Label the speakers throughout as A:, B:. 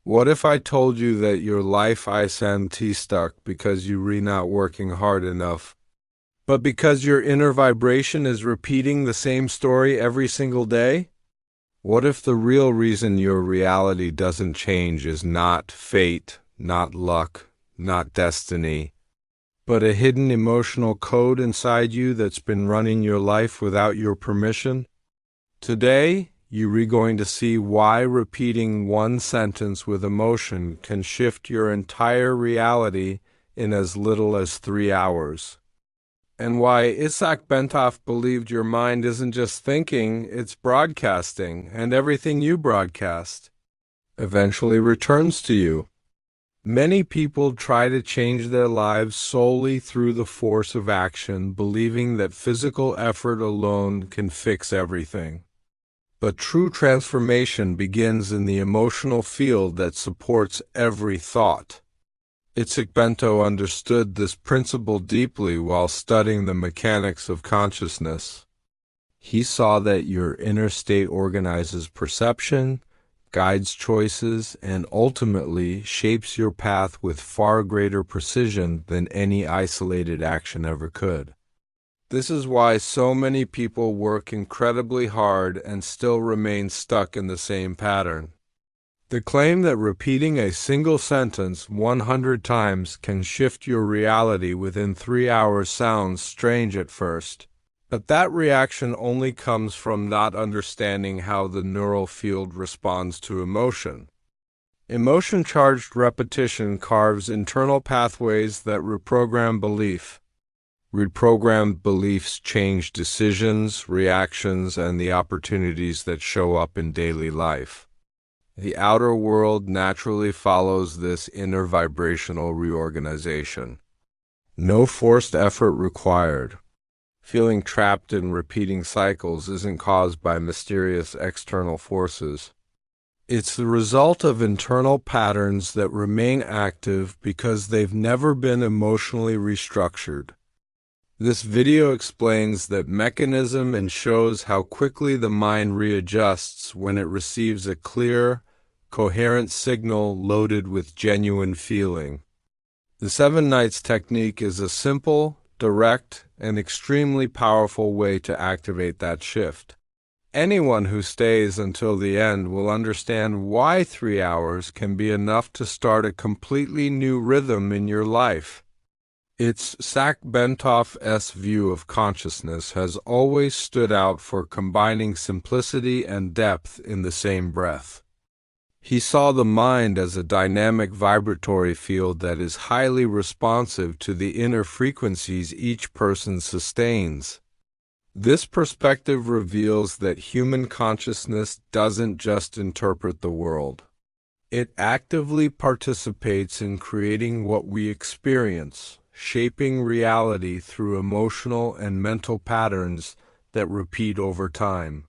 A: What if I told you that your life ISMT stuck because you re not working hard enough, but because your inner vibration is repeating the same story every single day? What if the real reason your reality doesn't change is not fate, not luck, not destiny, but a hidden emotional code inside you that's been running your life without your permission? Today, you're going to see why repeating one sentence with emotion can shift your entire reality in as little as 3 hours. And why Itzhak Bentov believed your mind isn't just thinking, it's broadcasting, and everything you broadcast eventually returns to you. Many people try to change their lives solely through the force of action, believing that physical effort alone can fix everything. But true transformation begins in the emotional field that supports every thought. Itzhak Bentov understood this principle deeply while studying the mechanics of consciousness. He saw that your inner state organizes perception, guides choices, and ultimately shapes your path with far greater precision than any isolated action ever could. This is why so many people work incredibly hard and still remain stuck in the same pattern. The claim that repeating a single sentence 100 times can shift your reality within 3 hours sounds strange at first, but that reaction only comes from not understanding how the neural field responds to emotion. Emotion-charged repetition carves internal pathways that reprogram belief. Reprogrammed beliefs change decisions, reactions, and the opportunities that show up in daily life. The outer world naturally follows this inner vibrational reorganization. No forced effort required. Feeling trapped in repeating cycles isn't caused by mysterious external forces. It's the result of internal patterns that remain active because they've never been emotionally restructured. This video explains that mechanism and shows how quickly the mind readjusts when it receives a clear, coherent signal loaded with genuine feeling. The 7 Nights technique is a simple, direct, and extremely powerful way to activate that shift. Anyone who stays until the end will understand why 3 hours can be enough to start a completely new rhythm in your life. Itzhak Bentov's view of consciousness has always stood out for combining simplicity and depth in the same breath. He saw the mind as a dynamic vibratory field that is highly responsive to the inner frequencies each person sustains. This perspective reveals that human consciousness doesn't just interpret the world. It actively participates in creating what we experience, shaping reality through emotional and mental patterns that repeat over time.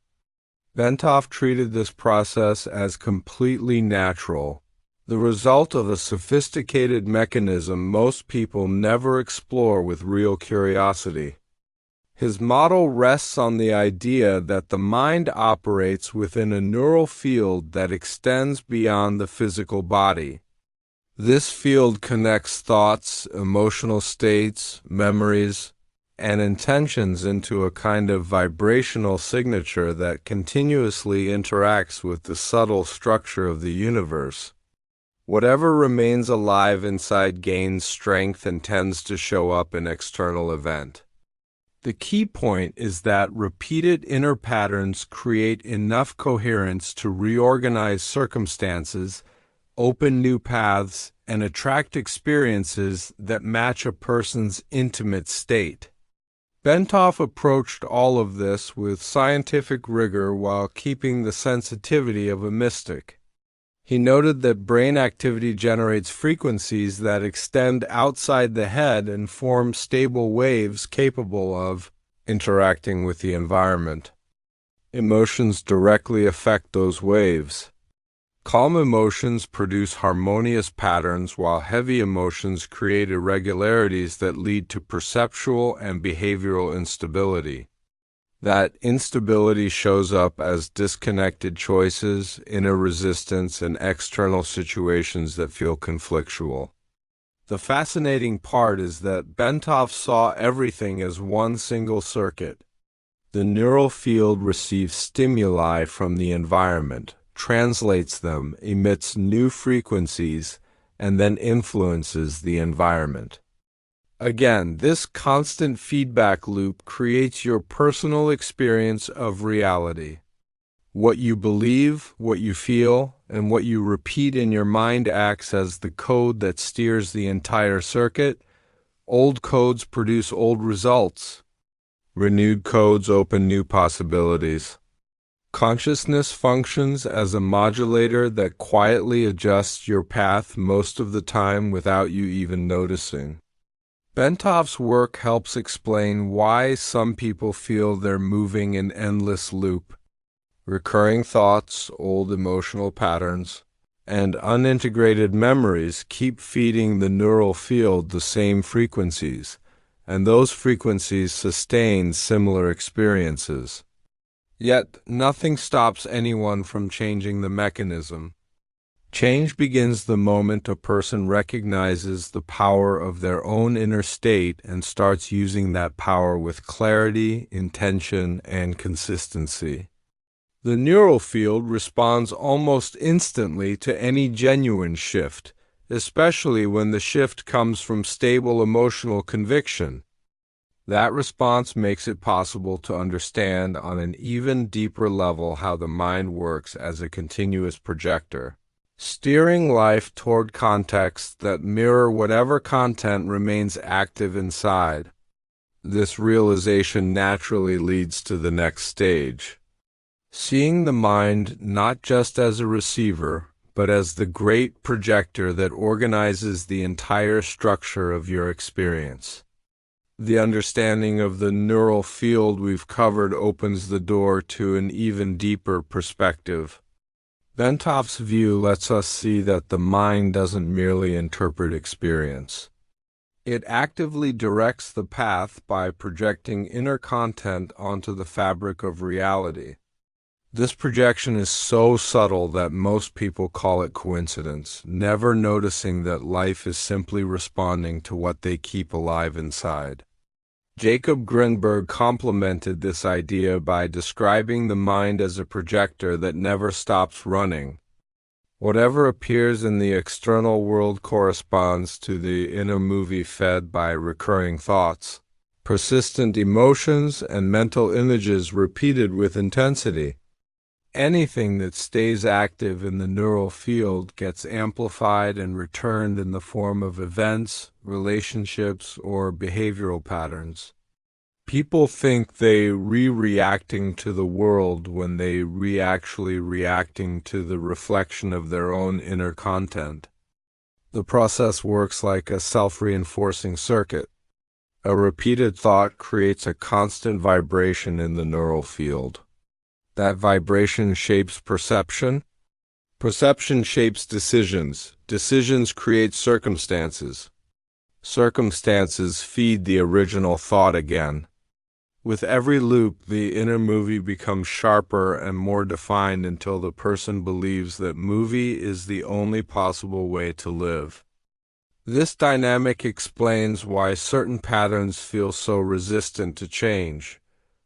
A: Bentov treated this process as completely natural, the result of a sophisticated mechanism most people never explore with real curiosity. His model rests on the idea that the mind operates within a neural field that extends beyond the physical body. This field connects thoughts, emotional states, memories, and intentions into a kind of vibrational signature that continuously interacts with the subtle structure of the universe. Whatever remains alive inside gains strength and tends to show up in external event. The key point is that repeated inner patterns create enough coherence to reorganize circumstances, open new paths, and attract experiences that match a person's intimate state. Bentov approached all of this with scientific rigor while keeping the sensitivity of a mystic. He noted that brain activity generates frequencies that extend outside the head and form stable waves capable of interacting with the environment. Emotions directly affect those waves. Calm emotions produce harmonious patterns, while heavy emotions create irregularities that lead to perceptual and behavioral instability. That instability shows up as disconnected choices, inner resistance, and external situations that feel conflictual. The fascinating part is that Bentov saw everything as one single circuit. The neural field receives stimuli from the environment, translates them, emits new frequencies, and then influences the environment. Again, this constant feedback loop creates your personal experience of reality. What you believe, what you feel, and what you repeat in your mind acts as the code that steers the entire circuit. Old codes produce old results. Renewed codes open new possibilities. Consciousness functions as a modulator that quietly adjusts your path most of the time without you even noticing. Bentov's work helps explain why some people feel they're moving in endless loop. Recurring thoughts, old emotional patterns, and unintegrated memories keep feeding the neural field the same frequencies, and those frequencies sustain similar experiences. Yet, nothing stops anyone from changing the mechanism. Change begins the moment a person recognizes the power of their own inner state and starts using that power with clarity, intention, and consistency. The neural field responds almost instantly to any genuine shift, especially when the shift comes from stable emotional conviction. That response makes it possible to understand on an even deeper level how the mind works as a continuous projector, steering life toward contexts that mirror whatever content remains active inside. This realization naturally leads to the next stage. Seeing the mind not just as a receiver, but as the great projector that organizes the entire structure of your experience. The understanding of the neural field we've covered opens the door to an even deeper perspective. Bentov's view lets us see that the mind doesn't merely interpret experience. It actively directs the path by projecting inner content onto the fabric of reality. This projection is so subtle that most people call it coincidence, never noticing that life is simply responding to what they keep alive inside. Jacob Grinberg complemented this idea by describing the mind as a projector that never stops running. Whatever appears in the external world corresponds to the inner movie fed by recurring thoughts, persistent emotions, and mental images repeated with intensity. Anything that stays active in the neural field gets amplified and returned in the form of events, relationships, or behavioral patterns. People think they reacting to the world when they actually reacting to the reflection of their own inner content. The process works like a self-reinforcing circuit. A repeated thought creates a constant vibration in the neural field. That vibration shapes perception. Perception shapes decisions. Decisions create circumstances. Circumstances feed the original thought again. With every loop, the inner movie becomes sharper and more defined until the person believes that movie is the only possible way to live. This dynamic explains why certain patterns feel so resistant to change.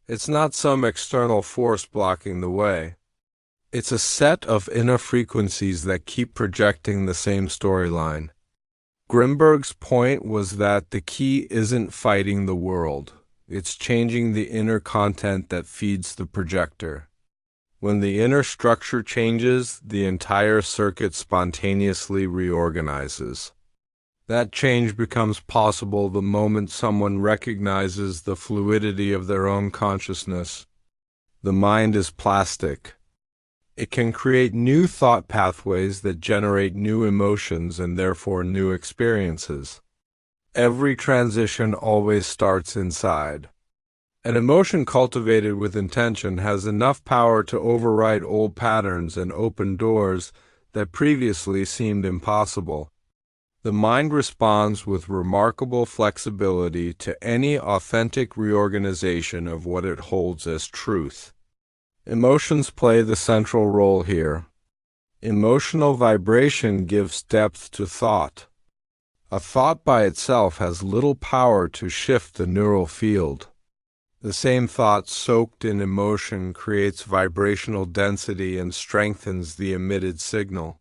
A: It's not some external force blocking the way. It's a set of inner frequencies that keep projecting the same storyline. Grinberg's point was that the key isn't fighting the world. It's changing the inner content that feeds the projector. When the inner structure changes, the entire circuit spontaneously reorganizes. That change becomes possible the moment someone recognizes the fluidity of their own consciousness. The mind is plastic. It can create new thought pathways that generate new emotions and therefore new experiences. Every transition always starts inside. An emotion cultivated with intention has enough power to override old patterns and open doors that previously seemed impossible. The mind responds with remarkable flexibility to any authentic reorganization of what it holds as truth. Emotions play the central role here. Emotional vibration gives depth to thought. A thought by itself has little power to shift the neural field. The same thought soaked in emotion creates vibrational density and strengthens the emitted signal.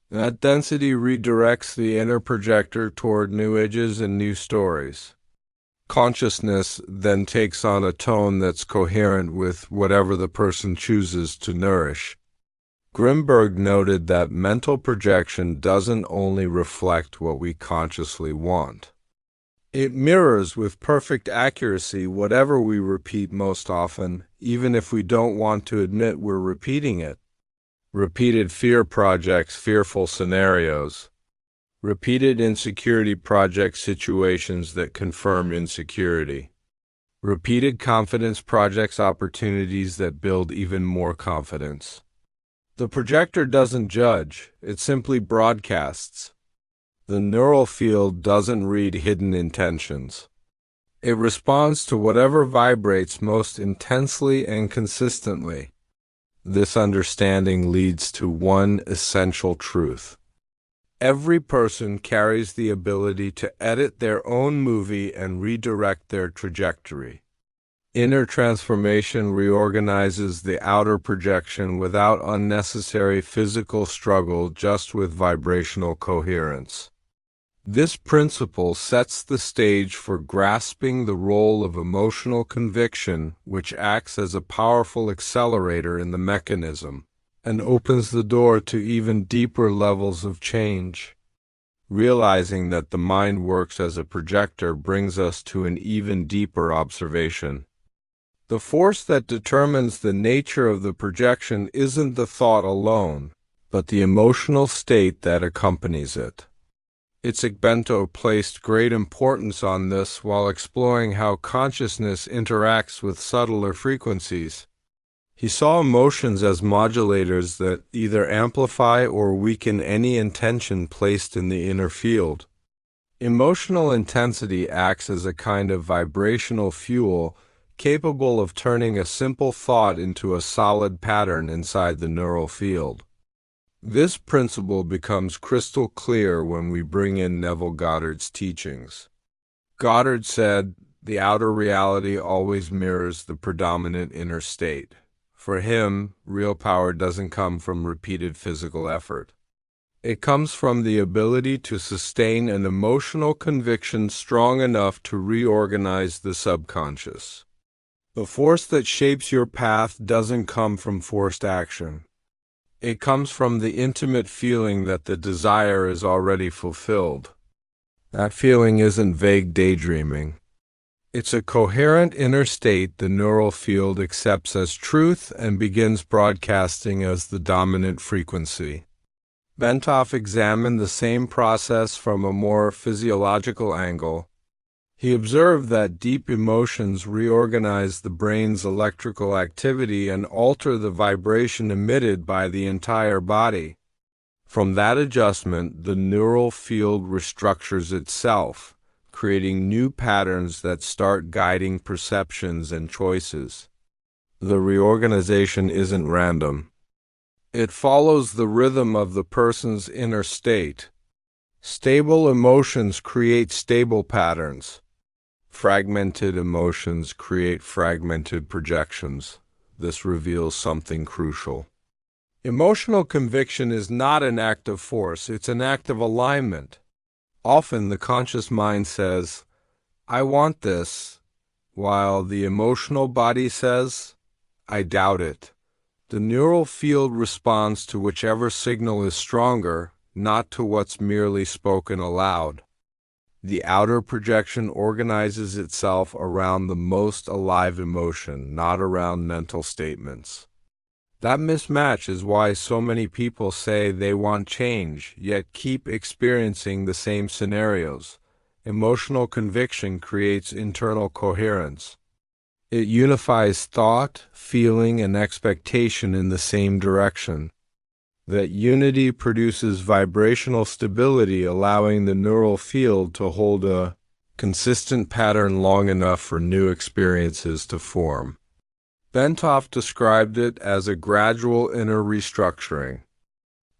A: That density redirects the inner projector toward new images and new stories. Consciousness then takes on a tone that's coherent with whatever the person chooses to nourish. Grimberg noted that mental projection doesn't only reflect what we consciously want. It mirrors with perfect accuracy whatever we repeat most often, even if we don't want to admit we're repeating it. Repeated fear projects fearful scenarios. Repeated insecurity projects situations that confirm insecurity. Repeated confidence projects opportunities that build even more confidence. The projector doesn't judge, it simply broadcasts. The neural field doesn't read hidden intentions. It responds to whatever vibrates most intensely and consistently. This understanding leads to one essential truth. Every person carries the ability to edit their own movie and redirect their trajectory. Inner transformation reorganizes the outer projection without unnecessary physical struggle, just with vibrational coherence. This principle sets the stage for grasping the role of emotional conviction, which acts as a powerful accelerator in the mechanism, and opens the door to even deeper levels of change. Realizing that the mind works as a projector brings us to an even deeper observation. The force that determines the nature of the projection isn't the thought alone, but the emotional state that accompanies it. Itzhak Bentov placed great importance on this while exploring how consciousness interacts with subtler frequencies. He saw emotions as modulators that either amplify or weaken any intention placed in the inner field. Emotional intensity acts as a kind of vibrational fuel, capable of turning a simple thought into a solid pattern inside the neural field. This principle becomes crystal clear when we bring in Neville Goddard's teachings. Goddard said, "The outer reality always mirrors the predominant inner state." For him, real power doesn't come from repeated physical effort. It comes from the ability to sustain an emotional conviction strong enough to reorganize the subconscious. The force that shapes your path doesn't come from forced action. It comes from the intimate feeling that the desire is already fulfilled. That feeling isn't vague daydreaming. It's a coherent inner state the neural field accepts as truth and begins broadcasting as the dominant frequency. Bentov examined the same process from a more physiological angle. He observed that deep emotions reorganize the brain's electrical activity and alter the vibration emitted by the entire body. From that adjustment, the neural field restructures itself, creating new patterns that start guiding perceptions and choices. The reorganization isn't random. It follows the rhythm of the person's inner state. Stable emotions create stable patterns. Fragmented emotions create fragmented projections. This reveals something crucial. Emotional conviction is not an act of force, it's an act of alignment. Often the conscious mind says, "I want this," while the emotional body says, "I doubt it." The neural field responds to whichever signal is stronger, not to what's merely spoken aloud. The outer projection organizes itself around the most alive emotion, not around mental statements. That mismatch is why so many people say they want change, yet keep experiencing the same scenarios. Emotional conviction creates internal coherence. It unifies thought, feeling, and expectation in the same direction. That unity produces vibrational stability, allowing the neural field to hold a consistent pattern long enough for new experiences to form. Bentov described it as a gradual inner restructuring.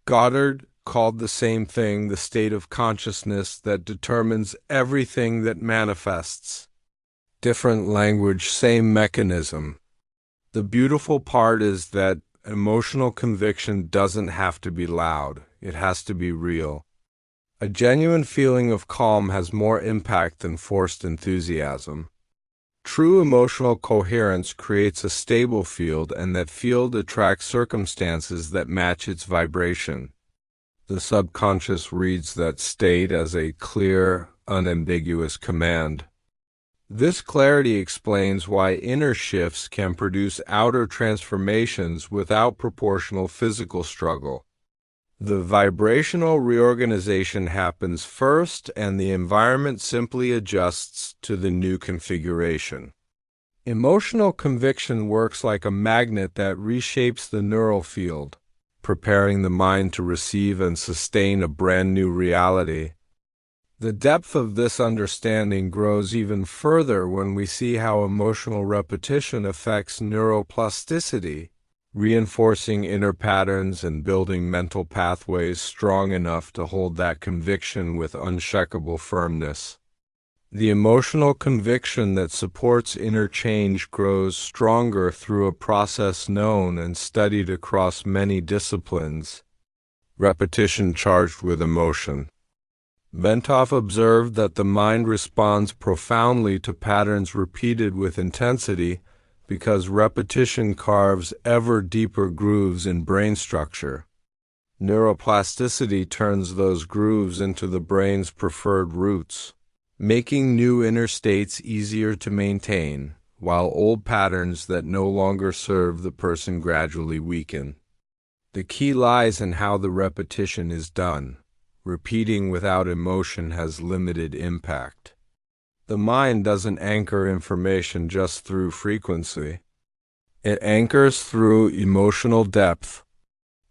A: Goddard called the same thing the state of consciousness that determines everything that manifests. Different language, same mechanism. The beautiful part is that emotional conviction doesn't have to be loud. It has to be real. A genuine feeling of calm has more impact than forced enthusiasm. True emotional coherence creates a stable field, and that field attracts circumstances that match its vibration. The subconscious reads that state as a clear, unambiguous command. This clarity explains why inner shifts can produce outer transformations without proportional physical struggle. The vibrational reorganization happens first, and the environment simply adjusts to the new configuration. Emotional conviction works like a magnet that reshapes the neural field, preparing the mind to receive and sustain a brand new reality. The depth of this understanding grows even further when we see how emotional repetition affects neuroplasticity, reinforcing inner patterns and building mental pathways strong enough to hold that conviction with unshakable firmness. The emotional conviction that supports inner change grows stronger through a process known and studied across many disciplines: repetition charged with emotion. Bentov observed that the mind responds profoundly to patterns repeated with intensity because repetition carves ever deeper grooves in brain structure. Neuroplasticity turns those grooves into the brain's preferred routes, making new inner states easier to maintain, while old patterns that no longer serve the person gradually weaken. The key lies in how the repetition is done. Repeating without emotion has limited impact. The mind doesn't anchor information just through frequency. It anchors through emotional depth.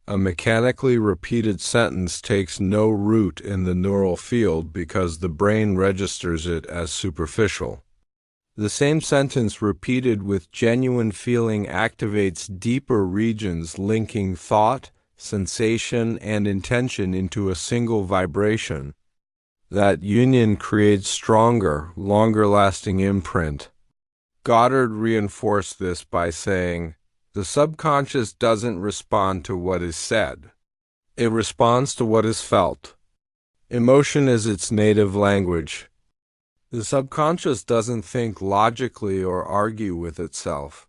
A: A mechanically repeated sentence takes no root in the neural field because the brain registers it as superficial. The same sentence repeated with genuine feeling activates deeper regions linking thought, sensation, and intention into a single vibration. That union creates stronger, longer-lasting imprint. Goddard reinforced this by saying, "The subconscious doesn't respond to what is said. It responds to what is felt. Emotion is its native language." The subconscious doesn't think logically or argue with itself.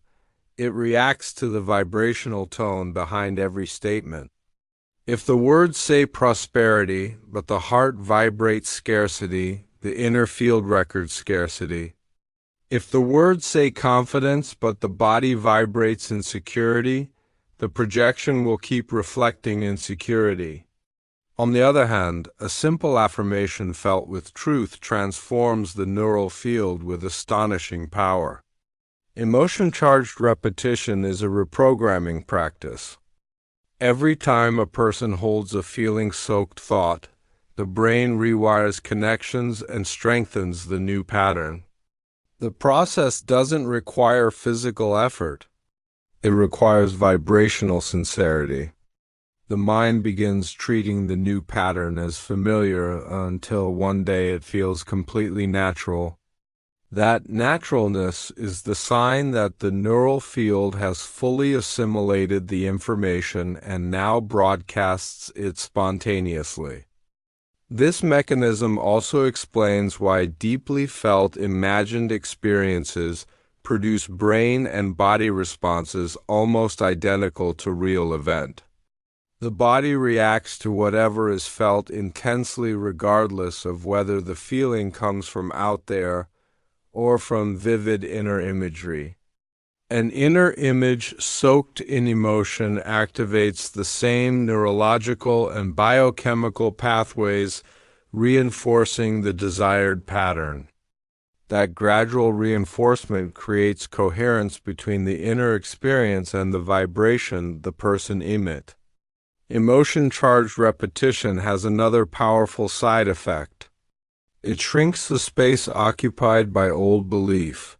A: It reacts to the vibrational tone behind every statement. If the words say prosperity, but the heart vibrates scarcity, the inner field records scarcity. If the words say confidence, but the body vibrates insecurity, the projection will keep reflecting insecurity. On the other hand, a simple affirmation felt with truth transforms the neural field with astonishing power. Emotion-charged repetition is a reprogramming practice. Every time a person holds a feeling-soaked thought, the brain rewires connections and strengthens the new pattern. The process doesn't require physical effort. It requires vibrational sincerity. The mind begins treating the new pattern as familiar until one day it feels completely natural. That naturalness is the sign that the neural field has fully assimilated the information and now broadcasts it spontaneously. This mechanism also explains why deeply felt imagined experiences produce brain and body responses almost identical to real event. The body reacts to whatever is felt intensely regardless of whether the feeling comes from out there or from vivid inner imagery. An inner image soaked in emotion activates the same neurological and biochemical pathways, reinforcing the desired pattern. That gradual reinforcement creates coherence between the inner experience and the vibration the person emits. Emotion-charged repetition has another powerful side effect. It shrinks the space occupied by old belief.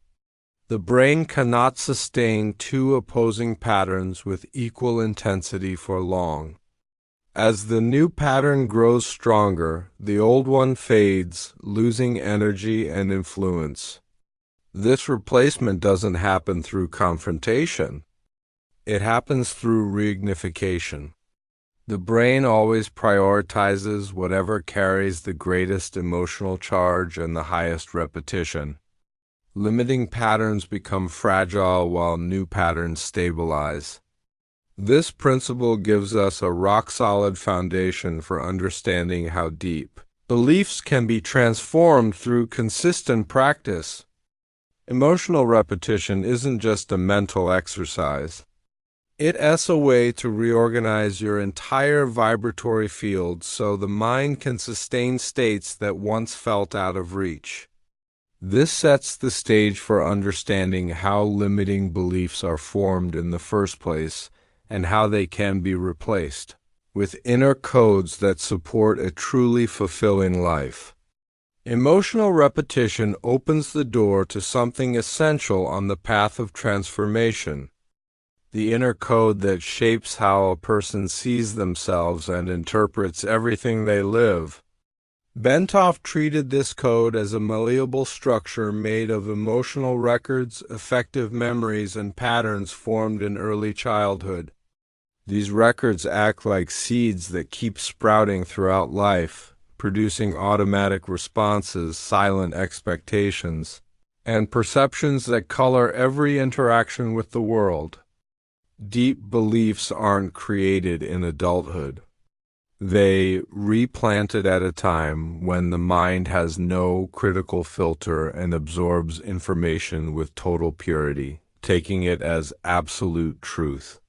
A: The brain cannot sustain two opposing patterns with equal intensity for long. As the new pattern grows stronger, the old one fades, losing energy and influence. This replacement doesn't happen through confrontation. It happens through reignification. The brain always prioritizes whatever carries the greatest emotional charge and the highest repetition. Limiting patterns become fragile while new patterns stabilize. This principle gives us a rock-solid foundation for understanding how deep beliefs can be transformed through consistent practice. Emotional repetition isn't just a mental exercise. It's a way to reorganize your entire vibratory field so the mind can sustain states that once felt out of reach. This sets the stage for understanding how limiting beliefs are formed in the first place and how they can be replaced with inner codes that support a truly fulfilling life. Emotional repetition opens the door to something essential on the path of transformation. The inner code that shapes how a person sees themselves and interprets everything they live. Bentov treated this code as a malleable structure made of emotional records, affective memories, and patterns formed in early childhood. These records act like seeds that keep sprouting throughout life, producing automatic responses, silent expectations, and perceptions that color every interaction with the world. Deep beliefs aren't created in adulthood. They replanted at a time when the mind has no critical filter and absorbs information with total purity, taking it as absolute truth.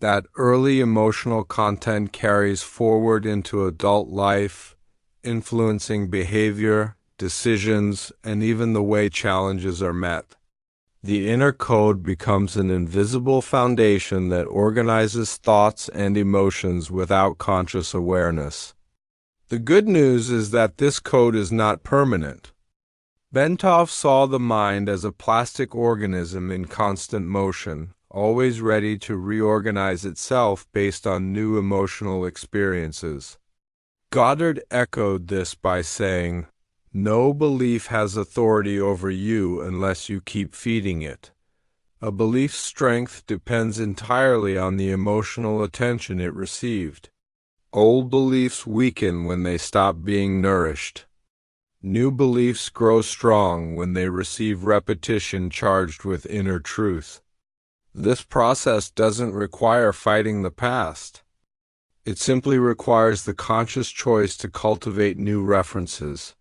A: That early emotional content carries forward into adult life, influencing behavior, decisions, and even the way challenges are met. The inner code becomes an invisible foundation that organizes thoughts and emotions without conscious awareness. The good news is that this code is not permanent. Bentov saw the mind as a plastic organism in constant motion, always ready to reorganize itself based on new emotional experiences. Goddard echoed this by saying, "No belief has authority over you unless you keep feeding it. A belief's strength depends entirely on the emotional attention it received. Old beliefs weaken when they stop being nourished. New beliefs grow strong when they receive repetition charged with inner truth. This process doesn't require fighting the past. It simply requires the conscious choice to cultivate new references.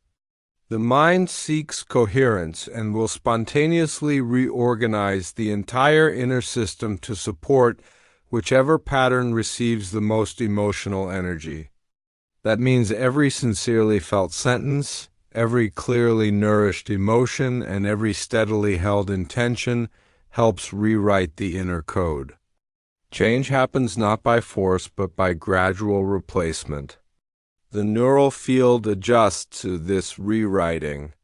A: The mind seeks coherence and will spontaneously reorganize the entire inner system to support whichever pattern receives the most emotional energy. That means every sincerely felt sentence, every clearly nourished emotion, and every steadily held intention helps rewrite the inner code. Change happens not by force but by gradual replacement. The neural field adjusts to this rewriting.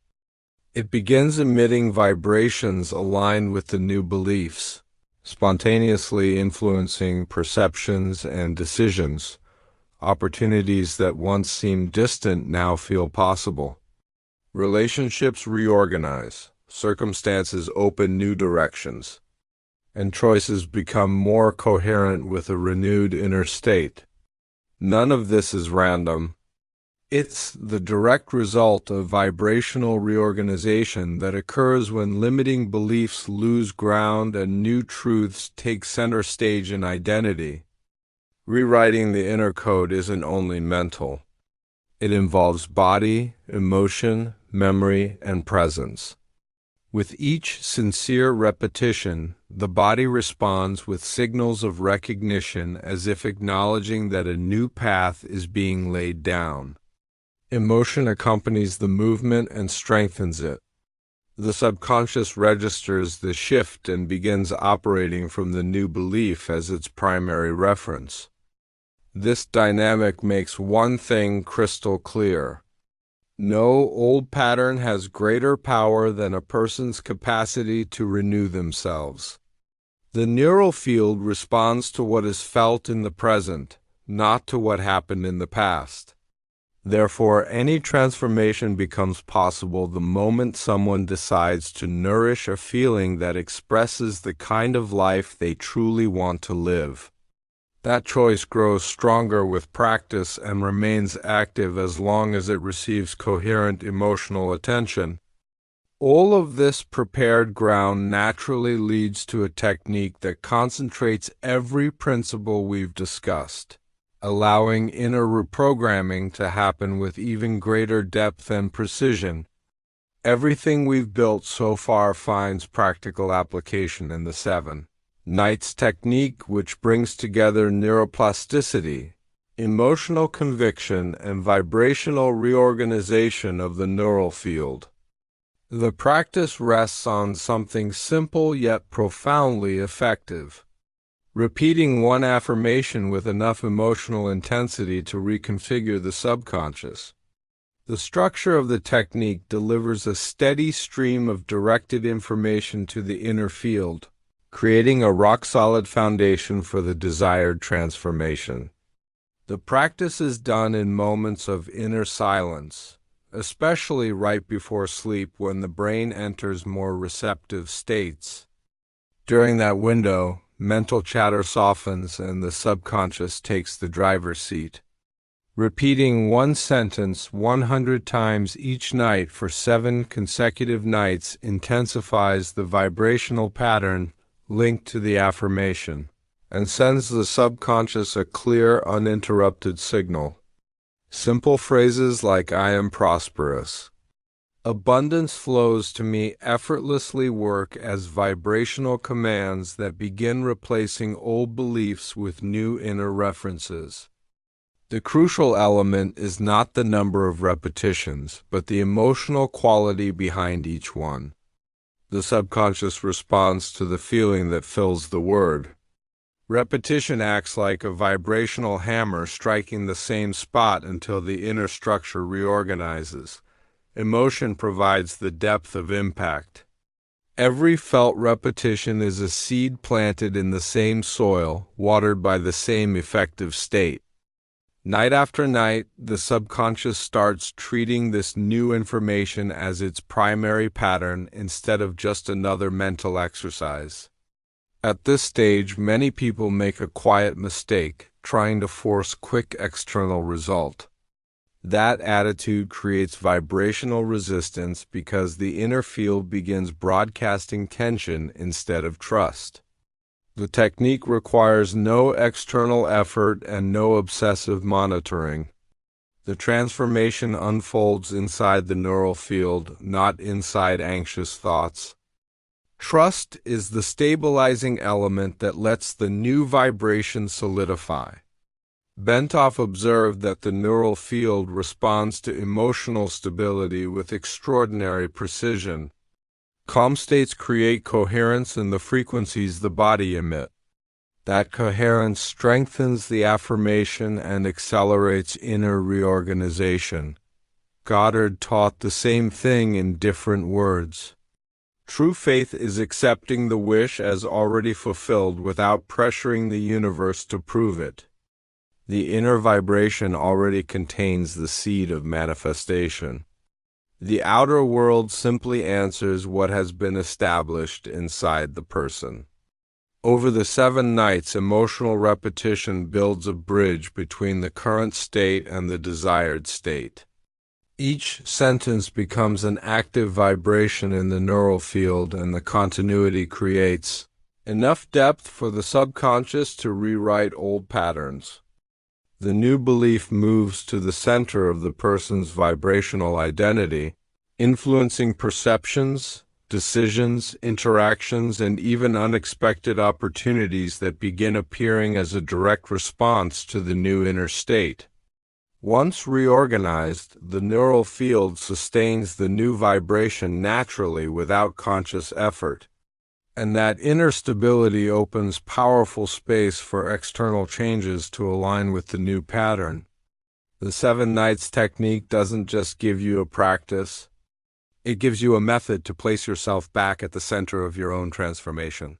A: It begins emitting vibrations aligned with the new beliefs, spontaneously influencing perceptions and decisions. Opportunities that once seemed distant now feel possible. Relationships reorganize, circumstances open new directions, and choices become more coherent with a renewed inner state. None of this is random. It's the direct result of vibrational reorganization that occurs when limiting beliefs lose ground and new truths take center stage in identity. Rewriting the inner code isn't only mental. It involves body, emotion, memory, and presence. With each sincere repetition, the body responds with signals of recognition as if acknowledging that a new path is being laid down. Emotion accompanies the movement and strengthens it. The subconscious registers the shift and begins operating from the new belief as its primary reference. This dynamic makes one thing crystal clear. No old pattern has greater power than a person's capacity to renew themselves. The neural field responds to what is felt in the present, not to what happened in the past. Therefore, any transformation becomes possible the moment someone decides to nourish a feeling that expresses the kind of life they truly want to live. That choice grows stronger with practice and remains active as long as it receives coherent emotional attention. All of this prepared ground naturally leads to a technique that concentrates every principle we've discussed, allowing inner reprogramming to happen with even greater depth and precision. Everything we've built so far finds practical application in the 7 Nights technique, which brings together neuroplasticity, emotional conviction, and vibrational reorganization of the neural field. The practice rests on something simple yet profoundly effective. Repeating one affirmation with enough emotional intensity to reconfigure the subconscious. The structure of the technique delivers a steady stream of directed information to the inner field, creating a rock-solid foundation for the desired transformation. The practice is done in moments of inner silence, especially right before sleep when the brain enters more receptive states. During that window, mental chatter softens and the subconscious takes the driver's seat. Repeating one sentence 100 times each night for 7 consecutive nights intensifies the vibrational pattern linked to the affirmation, and sends the subconscious a clear, uninterrupted signal. Simple phrases like "I am prosperous," "Abundance flows to me" effortlessly work as vibrational commands that begin replacing old beliefs with new inner references. The crucial element is not the number of repetitions, but the emotional quality behind each one. The subconscious responds to the feeling that fills the word. Repetition acts like a vibrational hammer striking the same spot until the inner structure reorganizes. Emotion provides the depth of impact. Every felt repetition is a seed planted in the same soil, watered by the same effective state. Night after night, the subconscious starts treating this new information as its primary pattern instead of just another mental exercise. At this stage, many people make a quiet mistake, trying to force quick external result. That attitude creates vibrational resistance because the inner field begins broadcasting tension instead of trust. The technique requires no external effort and no obsessive monitoring. The transformation unfolds inside the neural field, not inside anxious thoughts. Trust is the stabilizing element that lets the new vibration solidify. Bentov observed that the neural field responds to emotional stability with extraordinary precision. Calm states create coherence in the frequencies the body emits. That coherence strengthens the affirmation and accelerates inner reorganization. Goddard taught the same thing in different words. True faith is accepting the wish as already fulfilled without pressuring the universe to prove it. The inner vibration already contains the seed of manifestation. The outer world simply answers what has been established inside the person. Over the 7 nights, emotional repetition builds a bridge between the current state and the desired state. Each sentence becomes an active vibration in the neural field, and the continuity creates enough depth for the subconscious to rewrite old patterns. The new belief moves to the center of the person's vibrational identity, influencing perceptions, decisions, interactions, and even unexpected opportunities that begin appearing as a direct response to the new inner state. Once reorganized, the neural field sustains the new vibration naturally without conscious effort. And that inner stability opens powerful space for external changes to align with the new pattern. The 7 nights technique doesn't just give you a practice, it gives you a method to place yourself back at the center of your own transformation.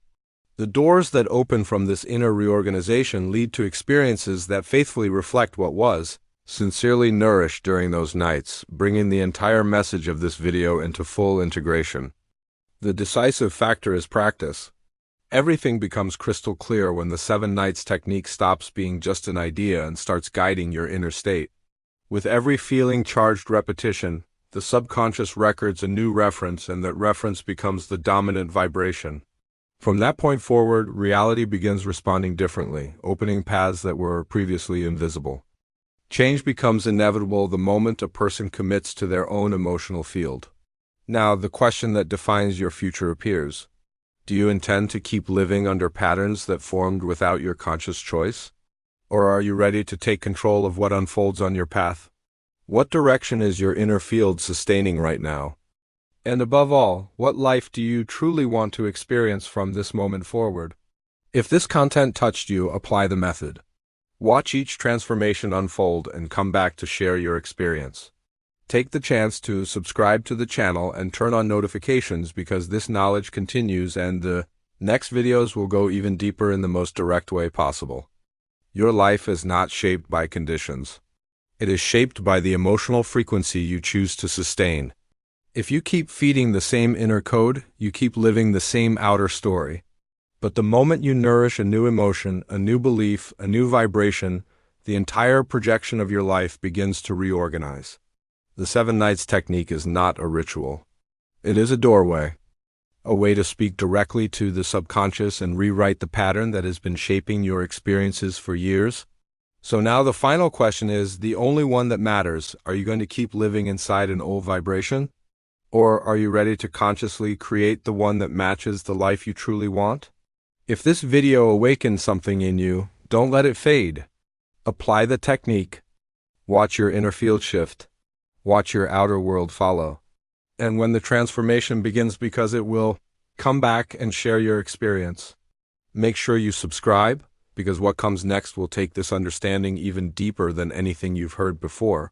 A: The doors that open from this inner reorganization lead to experiences that faithfully reflect what was, sincerely nourished during those nights, bringing the entire message of this video into full integration. The decisive factor is practice. Everything becomes crystal clear when the 7 nights technique stops being just an idea and starts guiding your inner state. With every feeling-charged repetition, the subconscious records a new reference, and that reference becomes the dominant vibration. From that point forward, reality begins responding differently, opening paths that were previously invisible. Change becomes inevitable the moment a person commits to their own emotional field. Now, the question that defines your future appears. Do you intend to keep living under patterns that formed without your conscious choice? Or are you ready to take control of what unfolds on your path? What direction is your inner field sustaining right now? And above all, what life do you truly want to experience from this moment forward? If this content touched you, apply the method. Watch each transformation unfold and come back to share your experience. Take the chance to subscribe to the channel and turn on notifications, because this knowledge continues and the next videos will go even deeper in the most direct way possible. Your life is not shaped by conditions. It is shaped by the emotional frequency you choose to sustain. If you keep feeding the same inner code, you keep living the same outer story. But the moment you nourish a new emotion, a new belief, a new vibration, the entire projection of your life begins to reorganize. The 7 nights technique is not a ritual. It is a doorway, a way to speak directly to the subconscious and rewrite the pattern that has been shaping your experiences for years. So now the final question is the only one that matters. Are you going to keep living inside an old vibration? Or are you ready to consciously create the one that matches the life you truly want? If this video awakens something in you, don't let it fade. Apply the technique. Watch your inner field shift. Watch your outer world follow. And when the transformation begins, because it will, come back and share your experience. Make sure you subscribe, because what comes next will take this understanding even deeper than anything you've heard before.